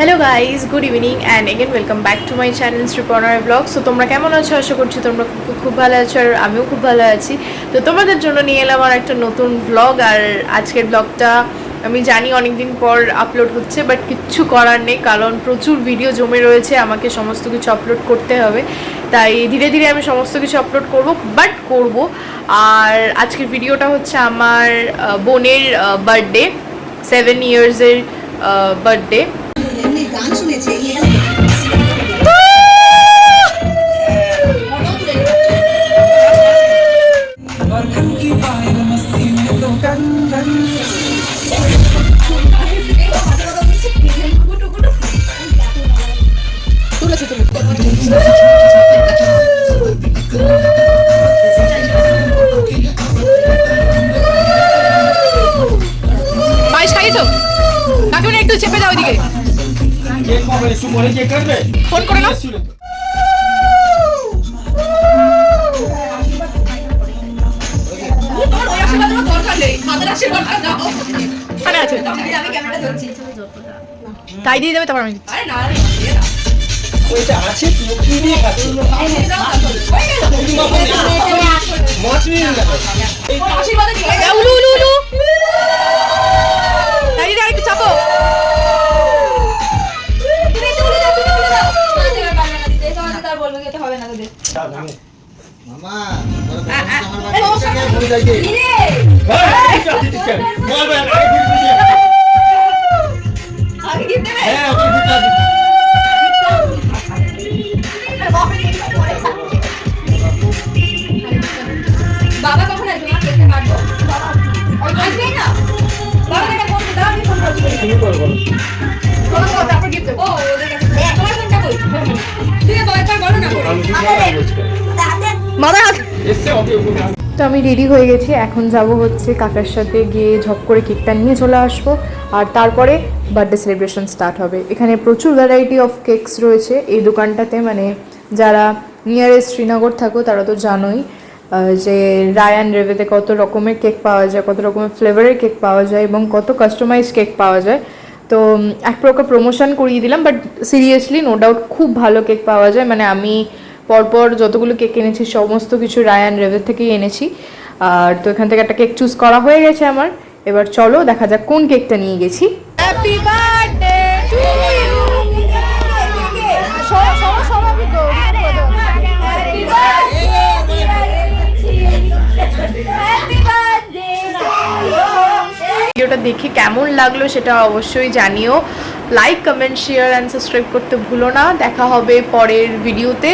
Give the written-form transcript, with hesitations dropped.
Hello guys, good evening and again welcome back to my channel শ্রীপর্ণার blog. So তোমরা কেমন আছো? আশা করছি তোমরা খুব ভালো আছো, আর আমিও খুব ভালো আছি। তো তোমাদের জন্য নিয়ে এলাম আর একটা নতুন ব্লগ। আর আজকের ব্লগটা আমি জানি অনেক দিন পর আপলোড হচ্ছে, বাট কিচ্ছু করার নেই, কারণ প্রচুর ভিডিও জমে রয়েছে, আমাকে সমস্ত কিছু আপলোড করতে হবে। তাই ধীরে ধীরে আমি সমস্ত কিছু আপলোড করব। আর আজকের ভিডিওটা হচ্ছে আমার বোনের বার্থডে, 7 ইয়ার্সের বার্থডে। গান শুনেছে পায়েস খাইয়েছো? কাকিমা একটু চেপে দাও ওইদিকে, ফোন করে নাও। তাই দিয়ে দেবে, তারপর আমি একটু চাপো। বাবা কখন আসবে? আসবে না বাবা, এটা ফোন দাও, আমি ফোন করছি। তুমি কল করো, তারপর গিফট দেবো। ওদের কাছে তোমার ফোনটা কই? তুই তো একবার বলো না করে মাথা হাত এসে ওকে। তো আমি রেডি হয়ে গেছি, এখন যাব হচ্ছে কাকার সাথে গিয়ে ঝপ করে কেকটা নিয়ে চলে আসবো, আর তারপরে বার্থডে সেলিব্রেশন স্টার্ট হবে। এখানে প্রচুর ভ্যারাইটি অফ কেকস রয়েছে এই দোকানটাতে। মানে যারা নিয়ারেস্ট শ্রীনগর থাকো তারা তো জানোই যে রায়ান রেভেতে কত রকমের কেক পাওয়া যায়, কত রকমের ফ্লেভারের কেক পাওয়া যায় এবং কত কাস্টমাইজ কেক পাওয়া যায়। তো এক প্রকার প্রমোশন করিয়ে দিলাম, বাট সিরিয়াসলি নো ডাউট খুব ভালো কেক পাওয়া যায়। মানে আমি পরপর যতগুলো কেক এনেছি সমস্ত কিছু রায়ান রেভের থেকেই এনেছি। আর তো এখান থেকে একটা কেক চুজ করা হয়ে গেছে আমার। এবার চলো দেখা যাক কোন কেকটা নিয়ে গেছি। Happy birthday to you. ভিডিওটা দেখে কেমন লাগলো সেটা অবশ্যই জানিও। Like, comment, share and subscribe করতে ভুলো না। দেখা হবে পরের ভিডিওতে।